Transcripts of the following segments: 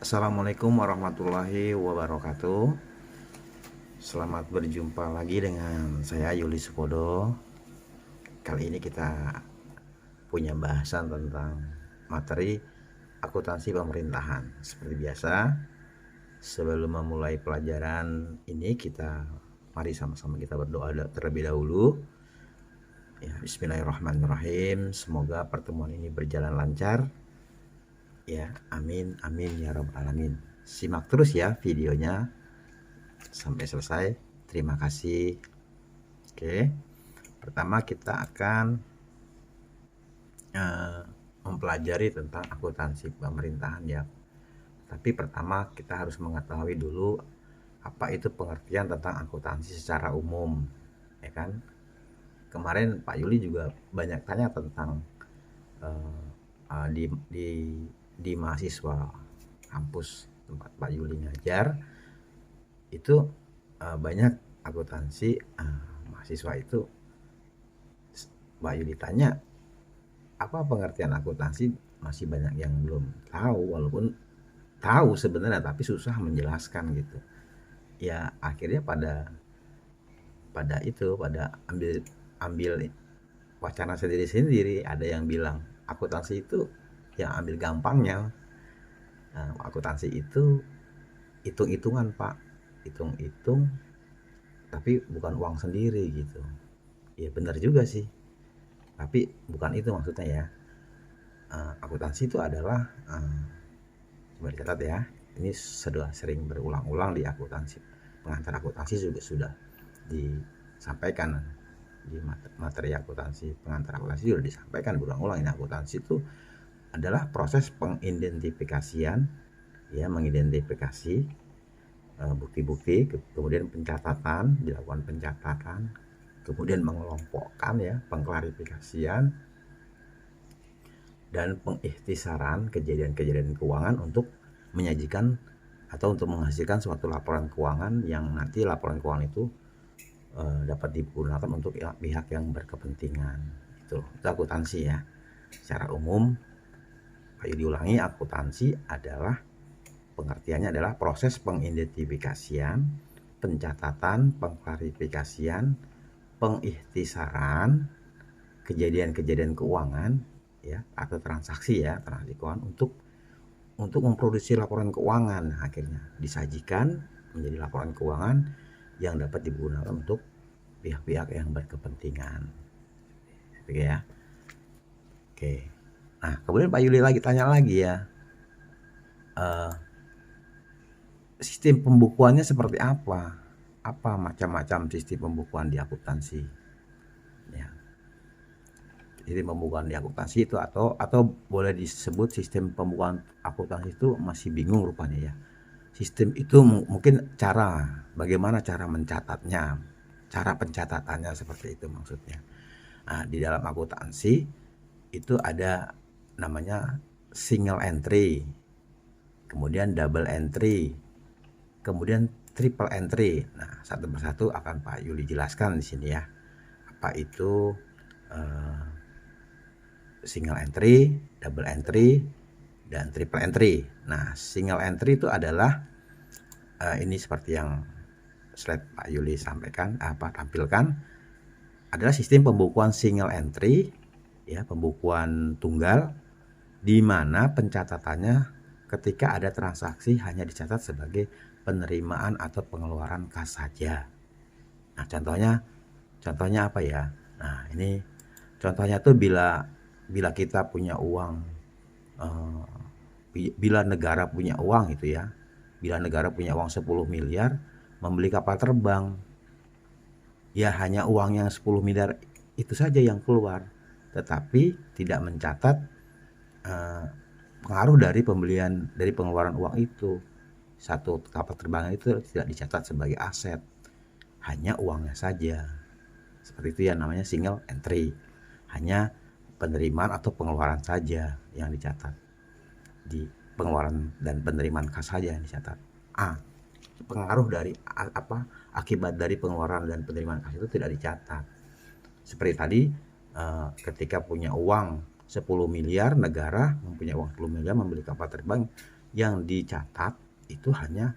Assalamualaikum warahmatullahi wabarakatuh. Selamat berjumpa lagi dengan saya Yuli Supodo. Kali ini kita punya bahasan tentang materi akuntansi pemerintahan. Seperti biasa, sebelum memulai pelajaran ini mari sama-sama kita berdoa terlebih dahulu. Ya, bismillahirrahmanirrahim. Semoga pertemuan ini berjalan lancar. Ya, amin amin ya rabbal alamin. Simak terus ya videonya sampai selesai. Terima kasih. Oke, pertama kita akan mempelajari tentang akuntansi pemerintahan ya. Tapi pertama kita harus mengetahui dulu apa itu pengertian tentang akuntansi secara umum, ya kan? Kemarin Pak Yuli juga banyak tanya tentang di mahasiswa kampus tempat Pak Yuli ngajar itu banyak akuntansi mahasiswa itu Pak Yuli tanya apa pengertian akuntansi, masih banyak yang belum tahu, walaupun tahu sebenarnya tapi susah menjelaskan gitu ya. Akhirnya pada ambil ambil wacana sendiri-sendiri. Ada yang bilang akuntansi itu yang ambil gampangnya, akuntansi itu hitung-hitungan pak, hitung-hitung tapi bukan uang sendiri gitu. Ya benar juga sih, tapi bukan itu maksudnya ya. Akuntansi itu adalah coba dicatat ya, ini sudah sering berulang-ulang di akuntansi, pengantar akuntansi juga sudah disampaikan di materi akuntansi, pengantar akuntansi sudah disampaikan berulang-ulang. Ini akuntansi itu adalah proses pengidentifikasian ya, mengidentifikasi bukti-bukti, kemudian pencatatan, dilakukan pencatatan, kemudian mengelompokkan ya, pengklarifikasian dan pengikhtisaran kejadian-kejadian keuangan untuk menyajikan atau untuk menghasilkan suatu laporan keuangan yang nanti laporan keuangan itu dapat digunakan untuk pihak yang berkepentingan. Itu akuntansi ya. Secara umum, ayo diulangi, akuntansi adalah pengertiannya adalah proses pengidentifikasian, pencatatan, pengklarifikasian, pengikhtisaran kejadian-kejadian keuangan ya, atau transaksi keuangan untuk memproduksi laporan keuangan. Akhirnya disajikan menjadi laporan keuangan yang dapat digunakan untuk pihak-pihak yang berkepentingan. Oke ya. Oke. Nah, kemudian Pak Yuli lagi tanya lagi ya. Sistem pembukuannya seperti apa? Apa macam-macam sistem pembukuan di akuntansi? Ya. Sistem pembukuan di akuntansi itu atau boleh disebut sistem pembukuan akuntansi itu masih bingung rupanya ya. Sistem itu mungkin bagaimana cara mencatatnya, cara pencatatannya seperti itu maksudnya. Nah, di dalam akuntansi itu ada namanya single entry, kemudian double entry, kemudian triple entry. Nah, satu persatu akan Pak Yuli jelaskan di sini ya. Apa itu single entry, double entry, dan triple entry. Nah, single entry itu adalah ini seperti yang slide Pak Yuli tampilkan, adalah sistem pembukuan single entry ya, pembukuan tunggal, di mana pencatatannya ketika ada transaksi hanya dicatat sebagai penerimaan atau pengeluaran kas saja. Nah, contohnya apa ya? Nah, ini contohnya tuh bila kita punya uang, bila negara punya uang gitu ya, bila negara punya uang 10 miliar membeli kapal terbang, ya hanya uang yang 10 miliar itu saja yang keluar, tetapi tidak mencatat pengaruh dari pengeluaran uang itu. Satu kapal terbang itu tidak dicatat sebagai aset, hanya uangnya saja. Seperti itu ya, namanya single entry. Hanya penerimaan atau pengeluaran saja yang dicatat. Di pengeluaran dan penerimaan kas saja yang dicatat. Pengaruh dari akibat dari pengeluaran dan penerimaan kas itu tidak dicatat. Seperti tadi, ketika punya uang 10 miliar, negara mempunyai uang 10 miliar membeli kapal terbang, yang dicatat itu hanya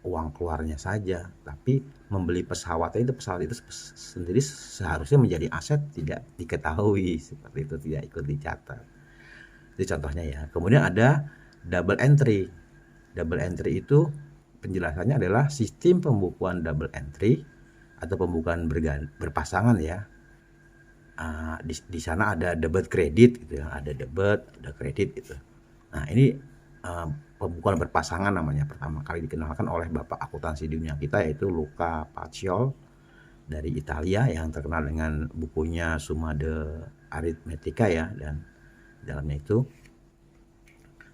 uang keluarnya saja, tapi membeli pesawat itu sendiri seharusnya menjadi aset tidak diketahui, seperti itu, tidak ikut dicatat. Itu contohnya ya. Kemudian ada double entry. Double entry itu penjelasannya adalah sistem pembukuan double entry atau pembukuan berpasangan ya. Di sana ada debit kredit gitu ya, ada debit, ada kredit gitu. Nah, ini pembukuan berpasangan namanya, pertama kali dikenalkan oleh bapak akuntansi dunia kita, yaitu Luca Paciol dari Italia yang terkenal dengan bukunya Summa de Arithmetica ya, dan dalamnya itu.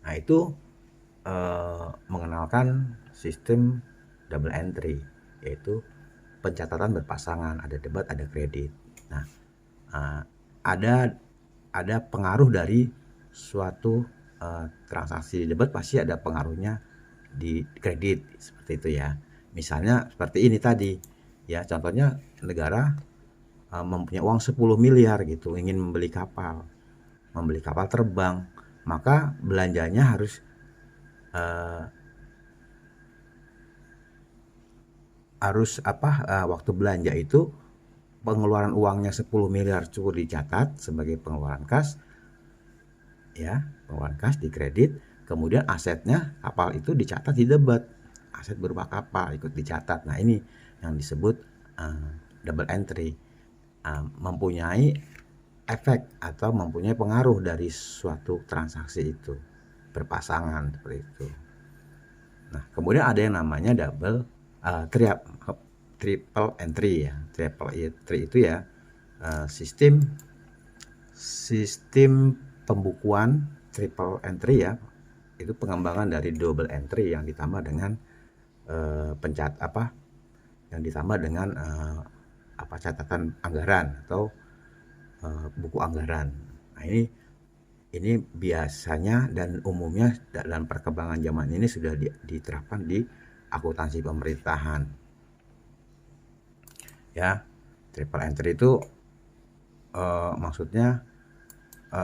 Nah, itu mengenalkan sistem double entry, yaitu pencatatan berpasangan, ada debit, ada kredit. Nah, ada pengaruh dari suatu transaksi di debit, pasti ada pengaruhnya di kredit, seperti itu ya. Misalnya seperti ini tadi ya, contohnya negara mempunyai uang 10 miliar gitu, ingin membeli kapal terbang, maka belanjanya harus waktu belanja itu pengeluaran uangnya 10 miliar cukup dicatat sebagai pengeluaran kas ya, pengeluaran kas di kredit. Kemudian asetnya kapal itu dicatat di debit, aset berupa kapal ikut dicatat. Nah, ini yang disebut double entry, mempunyai efek atau mempunyai pengaruh dari suatu transaksi itu berpasangan, seperti itu. Nah, kemudian ada yang namanya double triple entry ya. Triple entry itu ya sistem pembukuan triple entry ya, itu pengembangan dari double entry yang ditambah dengan catatan anggaran atau buku anggaran. Nah, ini biasanya dan umumnya dalam perkembangan zaman ini sudah diterapkan di akuntansi pemerintahan. Ya, triple entry itu maksudnya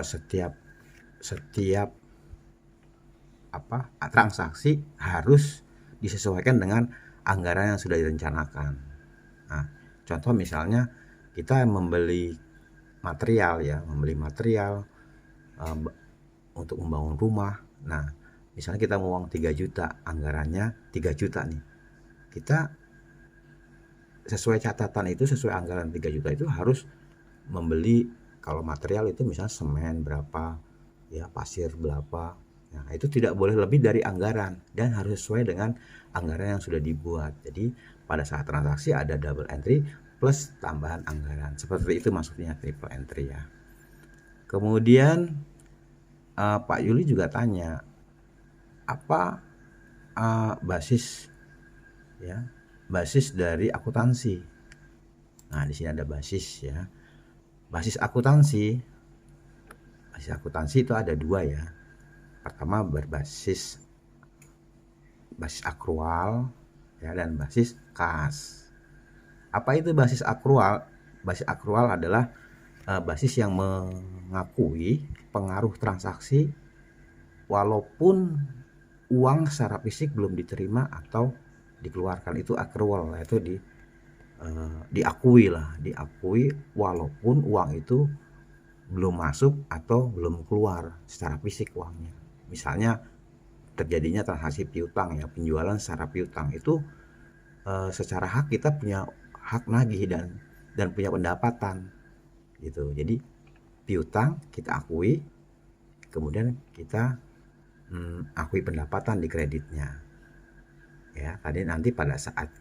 setiap transaksi harus disesuaikan dengan anggaran yang sudah direncanakan. Nah, contoh misalnya kita membeli material untuk membangun rumah. Nah, misalnya kita mau uang 3 juta, anggarannya 3 juta nih. Kita sesuai catatan itu, sesuai anggaran 3 juta itu harus membeli, kalau material itu misalnya semen berapa, ya pasir berapa. Nah, itu tidak boleh lebih dari anggaran dan harus sesuai dengan anggaran yang sudah dibuat. Jadi pada saat transaksi ada double entry plus tambahan anggaran. Seperti itu maksudnya triple entry ya. Kemudian Pak Yuli juga tanya apa basis dari akuntansi. Nah, di sini ada basis ya. Basis akuntansi itu ada 2 ya. Pertama berbasis akrual ya, dan basis kas. Apa itu basis akrual? Basis akrual adalah basis yang mengakui pengaruh transaksi walaupun uang secara fisik belum diterima atau dikeluarkan. Itu akrual, itu diakui walaupun uang itu belum masuk atau belum keluar secara fisik uangnya. Misalnya terjadinya transaksi piutang ya, penjualan secara piutang, itu secara hak kita punya hak nagih dan punya pendapatan gitu. Jadi piutang kita akui, kemudian kita akui pendapatan di kreditnya ya. Tadi nanti pada saat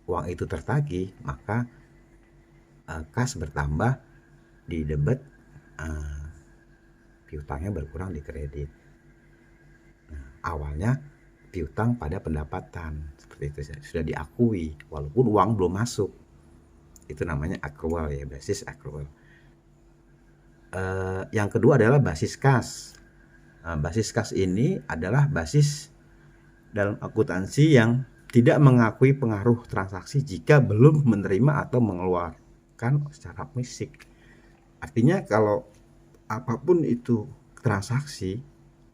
uang itu tertagih, maka kas bertambah di debit, piutangnya berkurang di kredit. Nah, awalnya piutang pada pendapatan, seperti itu sudah diakui walaupun uang belum masuk. Itu namanya akrual ya, basis akrual. Yang kedua adalah basis kas. Basis kas ini adalah basis dalam akuntansi yang tidak mengakui pengaruh transaksi jika belum menerima atau mengeluarkan secara fisik. Artinya kalau apapun itu transaksi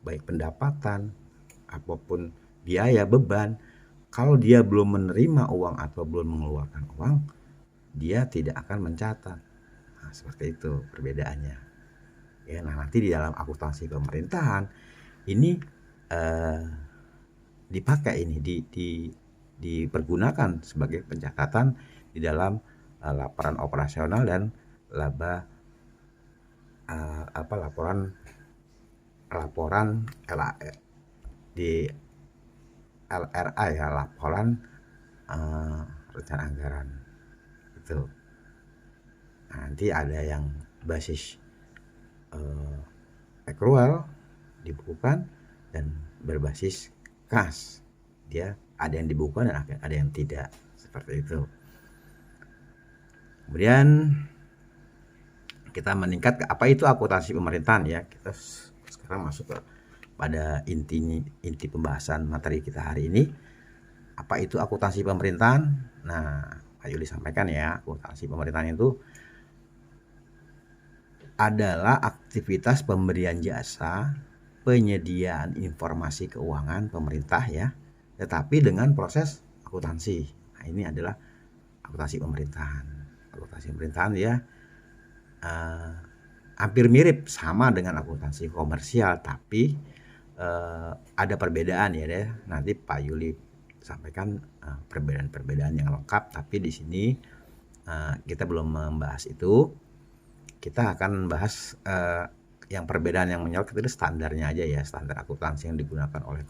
baik pendapatan, apapun biaya, beban, kalau dia belum menerima uang atau belum mengeluarkan uang, dia tidak akan mencatat. Nah, seperti itu perbedaannya. Ya, nah nanti di dalam akuntansi pemerintahan ini dipakai ini dipergunakan sebagai pencatatan di dalam laporan operasional dan laba laporan di LRA ya, laporan rencana anggaran itu. Nah, nanti ada yang basis accrual dibukukan dan berbasis kas, dia ada yang dibukukan dan ada yang tidak, seperti itu. Kemudian kita meningkat ke apa itu akuntansi pemerintahan ya. Kita sekarang masuk ke pada inti pembahasan materi kita hari ini. Apa itu akuntansi pemerintahan? Nah, Pak Yuli sampaikan ya, akuntansi pemerintahan itu adalah aktivitas pemberian jasa penyediaan informasi keuangan pemerintah ya, tetapi dengan proses akuntansi. Nah, ini adalah akuntansi pemerintahan. Akuntansi pemerintahan ya hampir mirip sama dengan akuntansi komersial, tapi ada perbedaan ya deh. Nanti Pak Yuli sampaikan perbedaan-perbedaan yang lengkap, tapi di sini kita belum membahas itu. Kita akan bahas yang perbedaan yang menyolok itu standarnya aja ya. Standar akuntansi yang digunakan oleh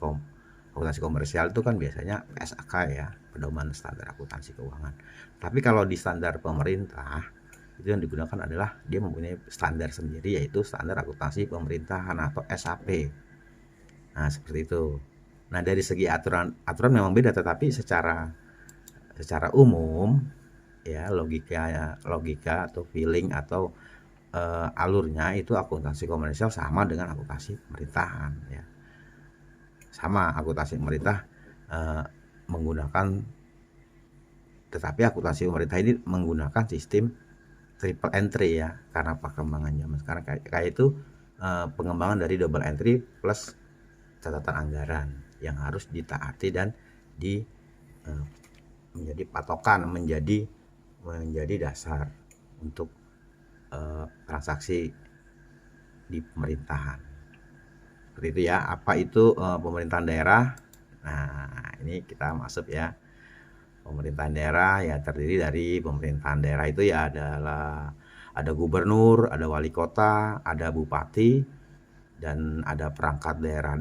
akuntansi komersial itu kan biasanya PSAK ya, pedoman standar akuntansi keuangan. Tapi kalau di standar pemerintah itu yang digunakan adalah dia mempunyai standar sendiri, yaitu standar akuntansi pemerintahan atau SAP. Nah, seperti itu. Nah, dari segi aturan memang beda, tetapi secara umum ya, logika atau feeling atau alurnya itu akuntansi komersial sama dengan akuntansi pemerintahan ya. Sama, akuntansi pemerintah menggunakan, tetapi akuntansi pemerintah ini menggunakan sistem triple entry ya, karena perkembangan zaman sekarang kayak itu pengembangan dari double entry plus catatan anggaran yang harus ditaati dan menjadi patokan, menjadi dasar untuk transaksi di pemerintahan. Seperti itu ya. Apa itu pemerintahan daerah? Nah, ini kita masuk ya. Pemerintahan daerah ya terdiri dari pemerintahan daerah itu ya ada gubernur, ada wali kota, ada bupati, dan ada perangkat daerah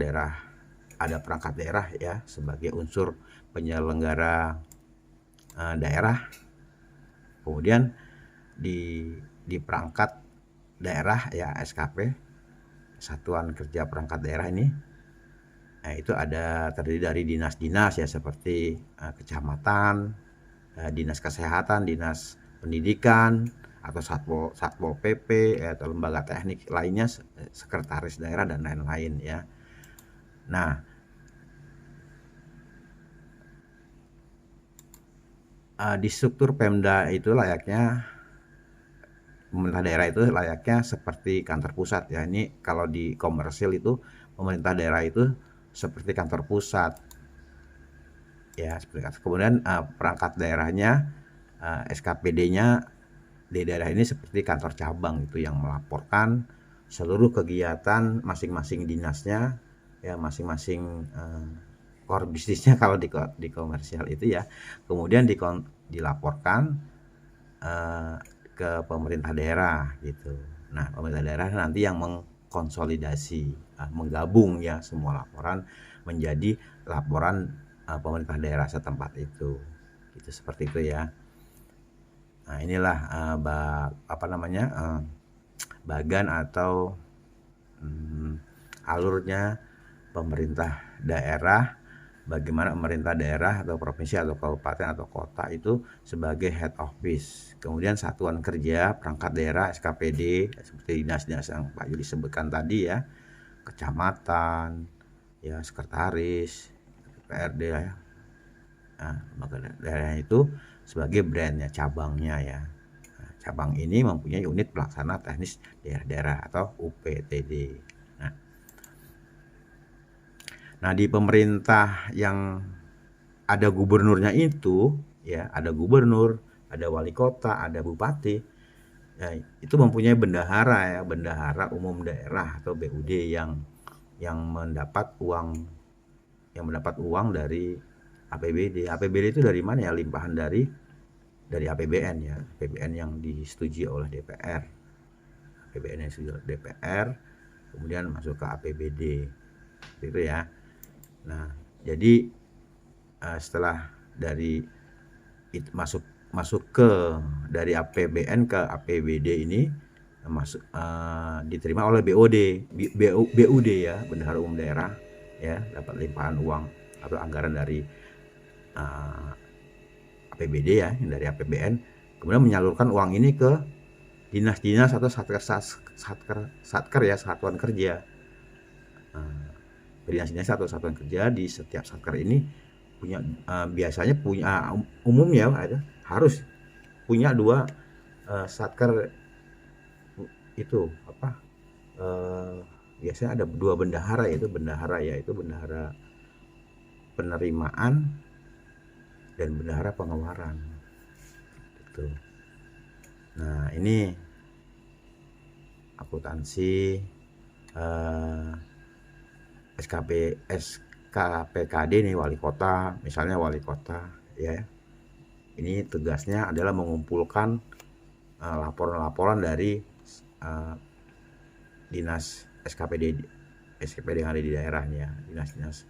ya sebagai unsur penyelenggara daerah. Kemudian di perangkat daerah ya SKP, Satuan Kerja Perangkat Daerah ini, nah itu ada terdiri dari dinas-dinas ya seperti kecamatan, dinas kesehatan, dinas pendidikan, atau satpol pp atau lembaga teknik lainnya, sekretaris daerah dan lain-lain ya. Nah, di struktur Pemda itu layaknya pemerintah daerah itu layaknya seperti kantor pusat ya. Ini kalau di komersil itu pemerintah daerah itu seperti kantor pusat ya, seperti. Kemudian perangkat daerahnya, SKPD-nya di daerah ini seperti kantor cabang itu yang melaporkan seluruh kegiatan masing-masing dinasnya ya, masing-masing core bisnisnya kalau di komersial itu ya. Kemudian dilaporkan ke pemerintah daerah gitu. Nah, pemerintah daerah nanti yang mengkonsolidasi, menggabung ya semua laporan menjadi laporan pemerintah daerah setempat itu. Gitu, seperti itu ya. Nah, inilah bagan atau alurnya pemerintah daerah. Bagaimana pemerintah daerah atau provinsi atau kabupaten atau kota itu sebagai head office. Kemudian satuan kerja perangkat daerah SKPD seperti dinas-dinas yang Pak Yudi sebutkan tadi ya, kecamatan ya, sekretaris, PRD ya. Nah, lembaga daerah itu sebagai brandnya, cabangnya ya. Nah, cabang ini mempunyai unit pelaksana teknis daerah-daerah atau UPTD. Nah, Nah, di pemerintah yang ada gubernurnya itu, ya, ada gubernur, ada wali kota, ada bupati, ya, itu mempunyai bendahara ya, bendahara umum daerah atau BUD yang mendapat uang dari APBD. APBD itu dari mana ya? Limpahan dari APBN ya, APBN yang disetujui oleh DPR. APBN yang disetujui oleh DPR kemudian masuk ke APBD. Itu ya. Nah, jadi setelah dari masuk ke dari APBN ke APBD ini masuk diterima oleh BUD ya, Bendahara Umum Daerah ya, dapat limpahan uang atau anggaran dari APBD ya, dari APBN, kemudian menyalurkan uang ini ke dinas-dinas atau satker ya, satuan kerja. Dinas-dinas atau satuan kerja di setiap satker ini punya biasanya punya umumnya ada harus punya dua satker itu apa biasanya ada dua bendahara, yaitu bendahara penerimaan dan bendahara pengeluaran gitu. Nah, ini akuntansi SKPKD nih, wali kota, misalnya wali kota ya. Ini tugasnya adalah mengumpulkan laporan-laporan dari dinas SKPD yang ada di daerahnya, dinas-dinas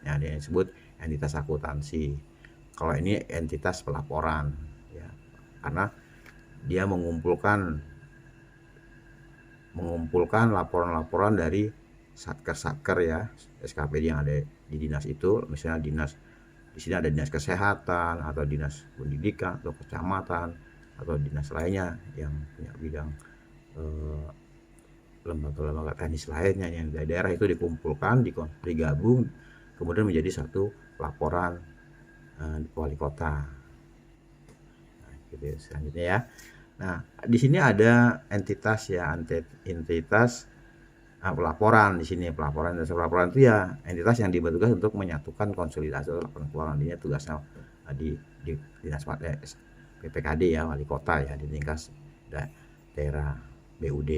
yang disebut entitas akuntansi. Kalau ini entitas pelaporan ya, karena dia mengumpulkan laporan-laporan dari satker ya, SKPD yang ada di dinas itu. Misalnya di sini ada dinas kesehatan atau dinas pendidikan atau kecamatan atau dinas lainnya yang punya bidang lembaga-lembaga teknis lainnya yang dari daerah, itu dikumpulkan, digabung, kemudian menjadi satu laporan wali kota. Nah, gitu selanjutnya ya. Nah, di sini ada entitas ya, entitas pelaporan. Di sini pelaporan itu ya entitas yang bertugas untuk menyatukan konsolidasi laporan keuangan. Ini tugasnya di dinas PPKD ya, wali kota ya, di tingkat daerah BUD.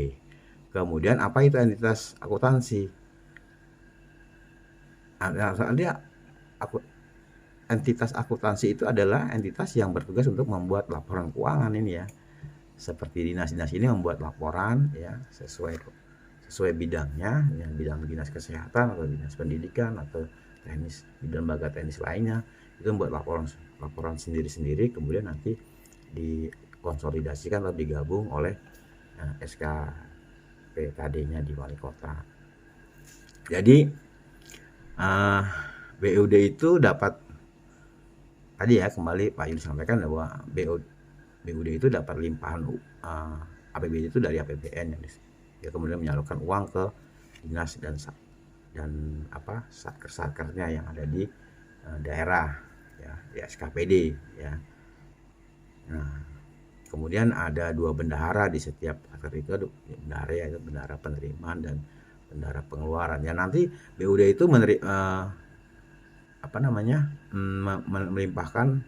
Kemudian apa itu entitas akuntansi? Entitas akuntansi itu adalah entitas yang bertugas untuk membuat laporan keuangan ini ya. Seperti dinas-dinas ini membuat laporan ya sesuai bidangnya, yang bidang dinas kesehatan atau dinas pendidikan atau teknis bidang lembaga teknis lainnya, itu membuat laporan sendiri-sendiri, kemudian nanti dikonsolidasikan atau digabung oleh SKPKD-nya di wali kota. Jadi BUD itu dapat, tadi ya kembali Pak Yuli sampaikan bahwa BUD itu dapat limpahan APBD itu dari APBN ya. Dia kemudian menyalurkan uang ke dinas dan satker-satkernya yang ada di daerah ya, di SKPD ya. Nah, kemudian ada dua bendahara di setiap satker itu, ada bendahara ya, bendahara penerimaan dan bendahara pengeluaran. Ya, nanti BUD itu melimpahkan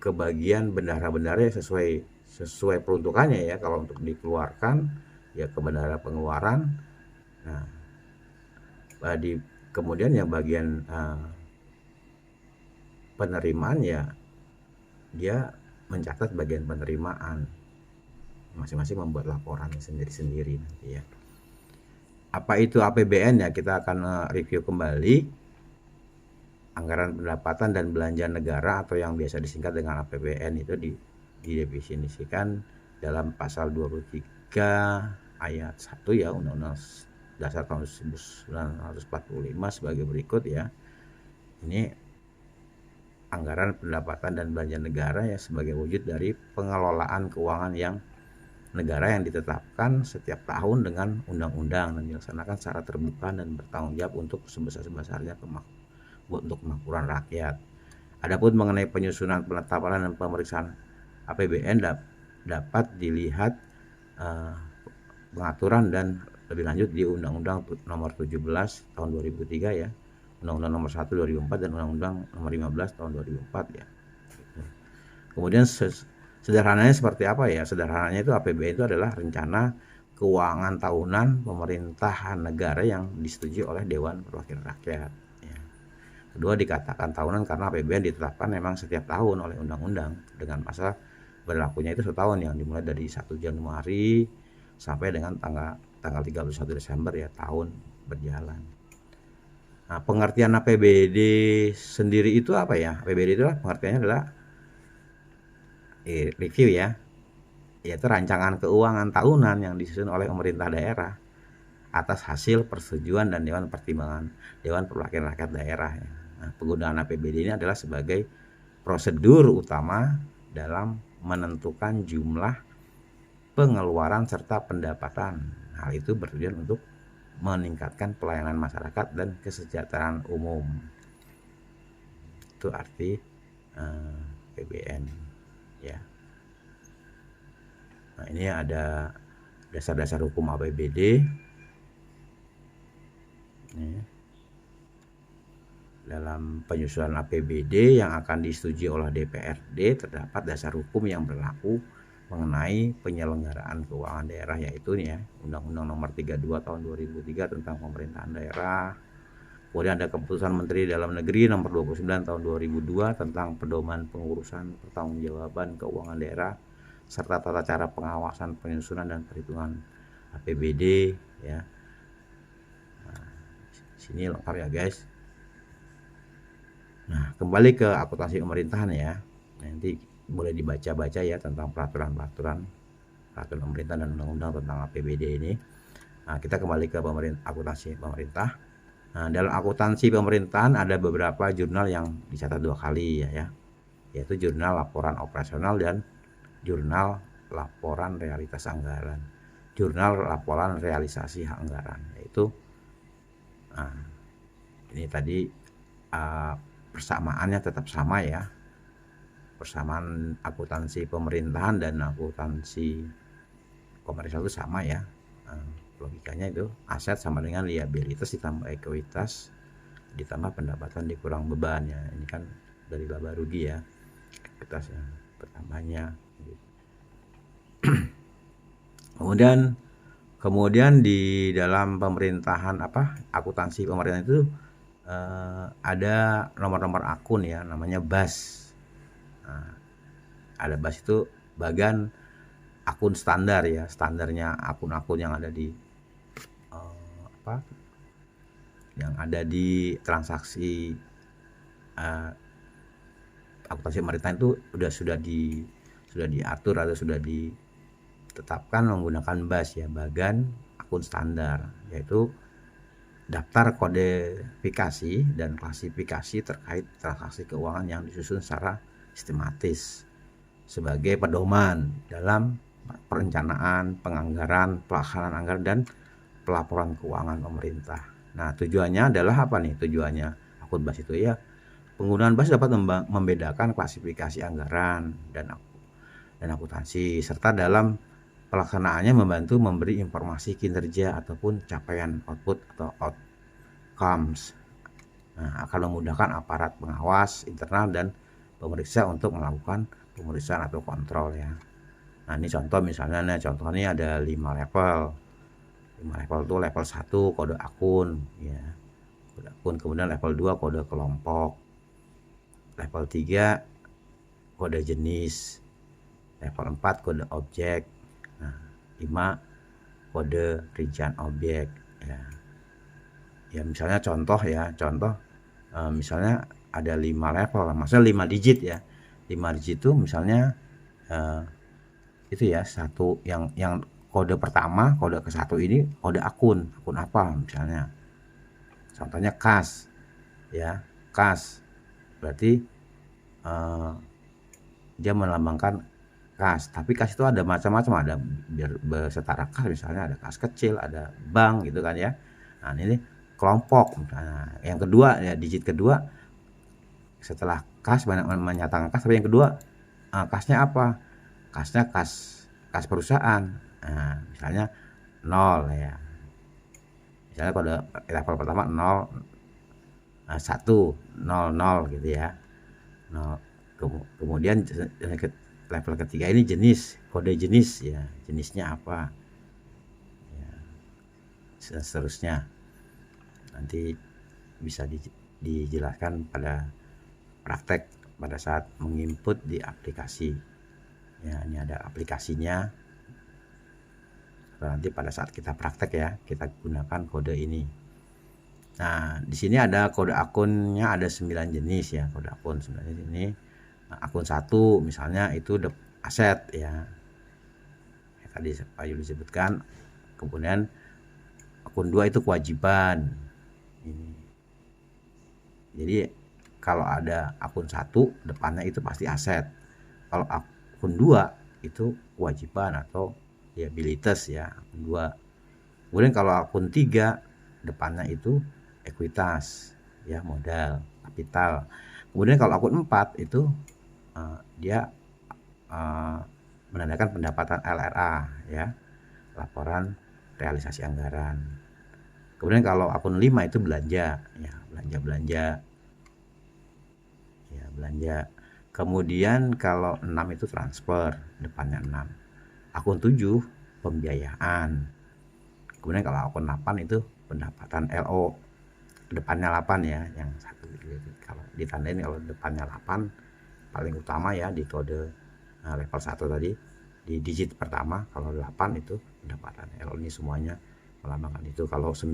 ke bagian bendahara-bendahara sesuai peruntukannya ya. Kalau untuk dikeluarkan ya ke bendahara pengeluaran. Nah, kemudian yang bagian penerimaan ya dia mencatat bagian penerimaan, masing-masing membuat laporan sendiri-sendiri nanti ya. Apa itu APBN ya, kita akan review kembali. Anggaran pendapatan dan belanja negara atau yang biasa disingkat dengan APBN itu didefinisikan dalam pasal 23 ayat 1 ya, Undang-Undang Dasar tahun 1945 sebagai berikut ya. Ini anggaran pendapatan dan belanja negara ya sebagai wujud dari pengelolaan keuangan yang negara yang ditetapkan setiap tahun dengan undang-undang dan dilaksanakan secara terbuka dan bertanggung jawab untuk sebesar-besarnya untuk kemakmuran rakyat. Adapun mengenai penyusunan, penetapan dan pemeriksaan APBN dapat dilihat pengaturan dan lebih lanjut di Undang-Undang Nomor 17 tahun 2003 ya, Undang-Undang Nomor 1 2004 dan Undang-Undang Nomor 15 tahun 2004 ya. Kemudian sederhananya seperti apa ya? Sederhananya itu APBN itu adalah rencana keuangan tahunan pemerintahan negara yang disetujui oleh Dewan Perwakilan Rakyat. Ya. Kedua, dikatakan tahunan karena APBN ditetapkan memang setiap tahun oleh undang-undang dengan masa berlakunya itu setahun yang dimulai dari 1 Januari sampai dengan tanggal 31 Desember ya, tahun berjalan. Nah, pengertian APBD sendiri itu apa ya? APBD itu pengertiannya adalah review ya, yaitu rancangan keuangan tahunan yang disusun oleh pemerintah daerah atas hasil persetujuan dan Dewan Pertimbangan Dewan Perwakilan Rakyat Daerah. Nah, penggunaan APBD ini adalah sebagai prosedur utama dalam menentukan jumlah pengeluaran serta pendapatan. Hal itu bertujuan untuk meningkatkan pelayanan masyarakat dan kesejahteraan umum. Itu arti APBN ya. Nah, ini ada dasar-dasar hukum APBD. Dalam penyusunan APBD yang akan disetujui oleh DPRD terdapat dasar hukum yang berlaku mengenai penyelenggaraan keuangan daerah, yaitu nih ya, Undang-Undang Nomor 32 tahun 2003 tentang pemerintahan daerah. Kemudian ada Keputusan Menteri Dalam Negeri Nomor 29 tahun 2002 tentang pedoman pengurusan pertanggungjawaban keuangan daerah serta tata cara pengawasan, penyusunan dan perhitungan APBD ya. Nah, sini lengkap ya guys. Nah, kembali ke akuntansi pemerintahan ya. Nanti boleh dibaca-baca ya tentang peraturan pemerintah dan undang-undang tentang APBD ini. Nah, kita kembali ke akuntansi pemerintah. Nah, dalam akuntansi pemerintahan ada beberapa jurnal yang dicatat 2 kali ya, yaitu jurnal laporan operasional dan jurnal laporan realitas anggaran. Jurnal laporan realisasi anggaran, yaitu ini tadi persamaannya tetap sama ya, persamaan akuntansi pemerintahan dan akuntansi komersial itu sama ya. Logikanya itu aset sama dengan liabilitas ditambah ekuitas ditambah pendapatan dikurang beban ya. Ini kan dari laba rugi ya, ekuitasnya bertambahnya. Kemudian di dalam pemerintahan akuntansi pemerintahan itu ada nomor-nomor akun ya, namanya BAS. Nah, ada BAS itu bagian akun standar ya, standarnya akun-akun yang ada di transaksi akuntansi pemerintahan itu sudah diatur atau sudah ditetapkan menggunakan BAS ya, bagian akun standar, yaitu daftar kodifikasi dan klasifikasi terkait transaksi keuangan yang disusun secara sistematis sebagai pedoman dalam perencanaan, penganggaran, pelaksanaan anggaran dan pelaporan keuangan pemerintah. Nah, tujuannya adalah apa nih? Tujuannya akun BAS itu ya, penggunaan BAS dapat membedakan klasifikasi anggaran dan akuntansi serta dalam pelaksanaannya membantu memberi informasi kinerja ataupun capaian output atau outcomes. Nah, akan memudahkan aparat pengawas internal dan pemeriksa untuk melakukan pemeriksaan atau kontrol ya. Nah, ini contoh misalnya, contohnya ada 5 level. 5 level itu level 1 kode akun ya. Kode akun, kemudian level 2 kode kelompok. Level 3 kode jenis. Level 4 kode objek. Nah, 5 kode rincian objek ya. Ya misalnya contoh misalnya ada 5 level, maksudnya 5 digit ya. 5 digit itu misalnya itu ya, satu yang kode pertama, kode ke-1 ini kode akun apa misalnya. Contohnya kas ya, kas berarti dia melambangkan kas, tapi kas itu ada macam-macam, ada bersetara kas, misalnya ada kas kecil, ada bank gitu kan ya. Nah, ini kelompok misalnya. Yang kedua ya, digit kedua setelah kas menyatakan kas, tapi yang kedua kasnya apa? Kasnya kas perusahaan. Nah, misalnya 0 ya. Misalnya kode level pertama 0, 1, 0, 0 gitu ya. 0. Kemudian level ketiga ini jenis, kode jenis ya, jenisnya apa. Ya, seterusnya. Nanti bisa dijelaskan pada praktek pada saat menginput di aplikasi. Ya, ini ada aplikasinya. Nanti pada saat kita praktek ya, kita gunakan kode ini. Nah, di sini ada kode akunnya, ada 9 jenis ya, kode akun 9 jenis ini. Nah, akun 1 misalnya itu aset ya. Tadi Pak Yuli sebutkan. Kemudian akun 2 itu kewajiban. Ini. Jadi kalau ada akun 1 depannya itu pasti aset. Kalau akun 2 itu kewajiban atau liabilitas ya, akun 2. Kemudian kalau akun 3 depannya itu ekuitas ya, modal, kapital. Kemudian kalau akun 4 itu dia menandakan pendapatan LRA ya, laporan realisasi anggaran. Kemudian kalau akun 5 itu belanja ya, belanja ya, belanja. Kemudian kalau 6 itu transfer, depannya 6. Akun 7 pembiayaan. Kemudian kalau akun 8 itu pendapatan LO, depannya 8 ya, yang satu kalau ditandain kalau depannya 8 paling utama ya di kode level 1 tadi, di digit pertama. Kalau 8 itu pendapatan LO, ini semuanya melambangkan itu. Kalau 9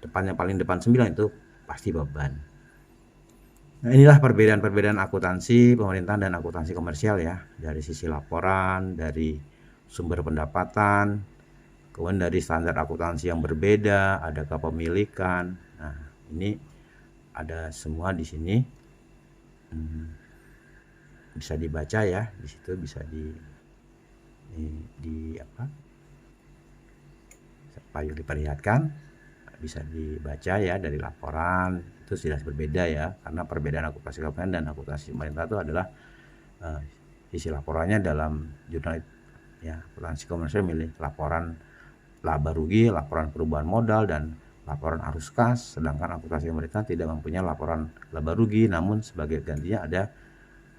depannya paling depan 9 itu pasti beban. Nah, inilah perbedaan akuntansi pemerintahan dan akuntansi komersial ya, dari sisi laporan, dari sumber pendapatan, kemudian dari standar akuntansi yang berbeda, ada kepemilikan. Nah, ini ada semua di sini. Bisa dibaca ya, di situ bisa di apa? Pak Yuli perlihatkan, bisa dibaca ya dari laporan. Itu jelas berbeda ya, karena perbedaan akuntansi komersial dan akuntansi pemerintah itu adalah sisi laporannya dalam jurnal ya. Akuntansi komersial milih laporan laba rugi, laporan perubahan modal, dan laporan arus kas, sedangkan akuntansi pemerintah tidak mempunyai laporan laba rugi, namun sebagai gantinya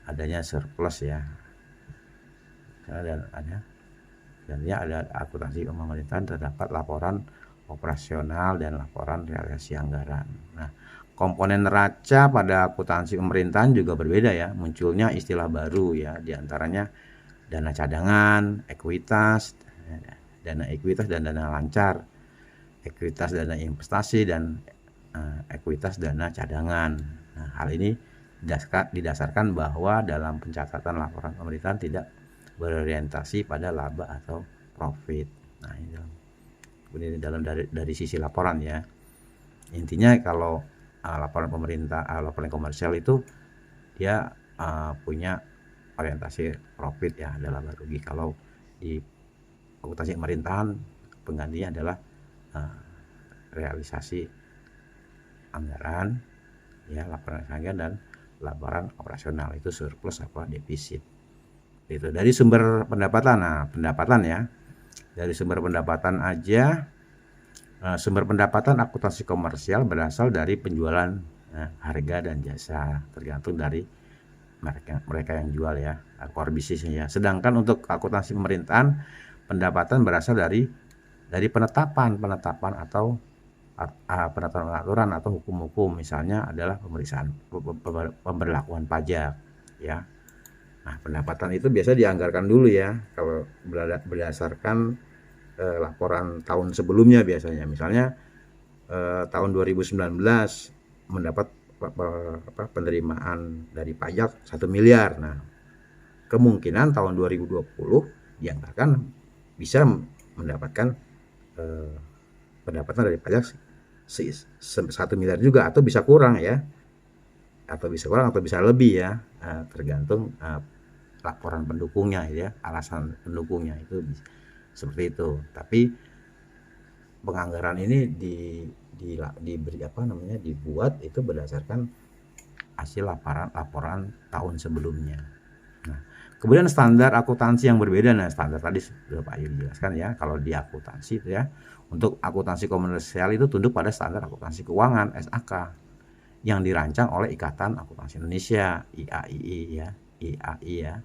adanya surplus ya. Dan gantinya ada akuntansi pemerintahan terdapat laporan operasional dan laporan realisasi anggaran. Nah, komponen neraca pada akuntansi pemerintahan juga berbeda ya, munculnya istilah baru ya, diantaranya dana cadangan, ekuitas, dana ekuitas dan dana lancar, ekuitas dana investasi, dan ekuitas dana cadangan. Nah, hal ini didasarkan bahwa dalam pencatatan laporan pemerintahan tidak berorientasi pada laba atau profit. Nah, ini dalam dari sisi laporan ya. Intinya kalau laporan pemerintah, laporan komersial itu dia punya orientasi profit ya, adalah laba rugi. Kalau di akuntansi pemerintahan penggantinya adalah realisasi anggaran ya, laporan anggaran dan laporan operasional, itu surplus apa defisit. Itu dari sumber pendapatan. Nah, pendapatan ya, dari sumber pendapatan aja, sumber pendapatan akuntansi komersial berasal dari penjualan harga dan jasa, tergantung dari mereka yang jual ya, core bisnisnya ya. Sedangkan untuk akuntansi pemerintahan, pendapatan berasal dari penetapan atau penetapan aturan atau hukum-hukum, misalnya adalah pemberlakuan pajak ya. Nah, pendapatan itu biasa dianggarkan dulu ya, kalau berdasarkan laporan tahun sebelumnya biasanya. Misalnya tahun 2019 mendapat penerimaan dari pajak 1 miliar. Nah, kemungkinan tahun 2020 dianggarkan bisa mendapatkan pendapatan dari pajak 1 miliar juga, atau bisa kurang ya, atau bisa lebih ya, tergantung laporan pendukungnya ya, alasan pendukungnya itu seperti itu. Tapi penganggaran ini dibuat itu berdasarkan hasil laporan tahun sebelumnya. Nah, Kemudian standar akuntansi yang berbeda. Nah, standar tadi sudah Pak Yudi jelaskan ya. Kalau di akuntansi itu ya, untuk akuntansi komersial itu tunduk pada standar akuntansi keuangan (SAK) yang dirancang oleh Ikatan Akuntansi Indonesia (IAII) ya, IAI ya.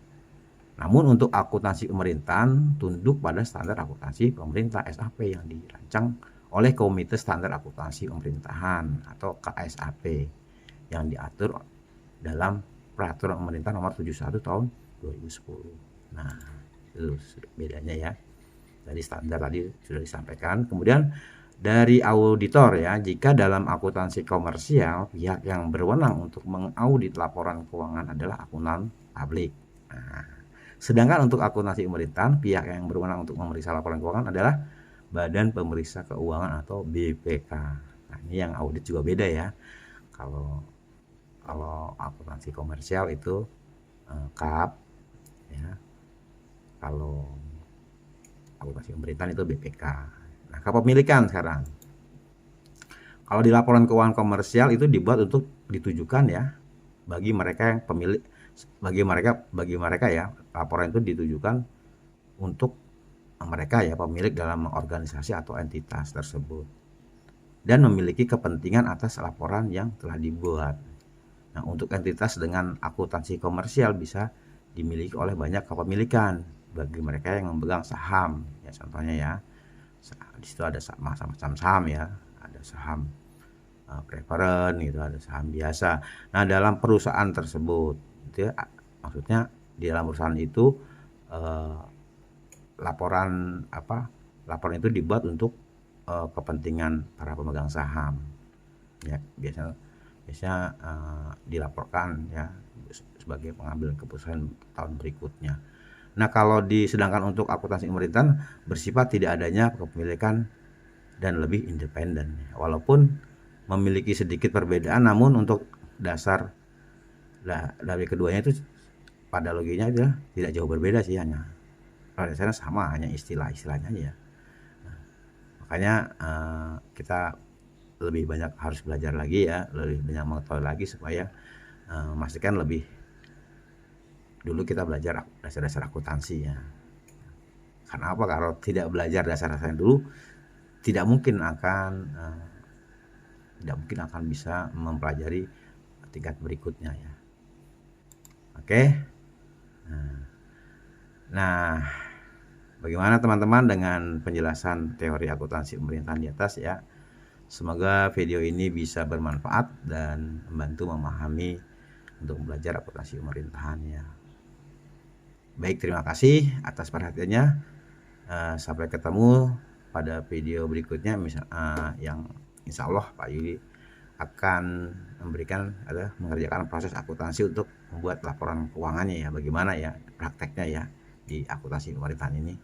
Namun untuk akuntansi pemerintahan tunduk pada standar akuntansi pemerintah (SAP) yang dirancang oleh Komite Standar Akuntansi Pemerintahan atau KSAP yang diatur dalam Peraturan Pemerintah Nomor 71 Tahun 2010. Nah, itu bedanya ya. Dari standar tadi sudah disampaikan. Kemudian dari auditor ya, jika dalam akuntansi komersial pihak yang berwenang untuk mengaudit laporan keuangan adalah akuntan publik. Nah, sedangkan untuk akuntansi pemerintahan pihak yang berwenang untuk memeriksa laporan keuangan adalah Badan Pemeriksa Keuangan atau BPK. Nah, ini yang audit juga beda ya. Kalau akuntansi komersial itu KAP ya. Kalau akuntansi pemerintahan itu BPK. Nah, kepemilikan sekarang. Kalau di laporan keuangan komersial itu dibuat untuk ditujukan ya bagi mereka yang pemilik, bagi mereka ya, laporan itu ditujukan untuk mereka ya pemilik dalam organisasi atau entitas tersebut dan memiliki kepentingan atas laporan yang telah dibuat. Nah, untuk entitas dengan akuntansi komersial bisa dimiliki oleh banyak kepemilikan bagi mereka yang memegang saham ya, contohnya ya di situ ada macam-macam saham ya, ada saham preferen gitu, ada saham biasa. Nah, dalam perusahaan tersebut itu ya, maksudnya di dalam perusahaan itu laporan itu dibuat untuk kepentingan para pemegang saham ya, biasanya dilaporkan ya sebagai pengambil keputusan tahun berikutnya. Nah, kalau sedangkan untuk akuntansi pemerintahan bersifat tidak adanya kepemilikan dan lebih independen. Walaupun memiliki sedikit perbedaan, namun untuk dasar dari keduanya itu pada logikanya itu tidak jauh berbeda sih, hanya pada dasarnya sama, hanya istilah-istilahnya ya. Nah, makanya kita lebih banyak harus belajar lagi ya, lebih banyak mengetahui lagi supaya memastikan lebih dulu kita belajar dasar-dasar akuntansi ya. Karena apa? Kalau tidak belajar dasar-dasarnya dulu, tidak mungkin akan bisa mempelajari tingkat berikutnya ya. Oke. Nah, bagaimana teman-teman dengan penjelasan teori akuntansi pemerintahan di atas ya? Semoga video ini bisa bermanfaat dan membantu memahami untuk belajar akuntansi pemerintahan ya. Baik, terima kasih atas perhatiannya. Sampai ketemu pada video berikutnya, yang insya Allah Pak Yudi akan mengerjakan proses akuntansi untuk membuat laporan keuangannya ya, bagaimana ya prakteknya ya di akuntansi pemerintahan ini.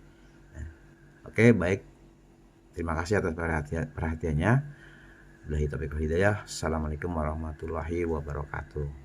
Oke, baik. Terima kasih atas perhatiannya. Assalamualaikum warahmatullahi wabarakatuh.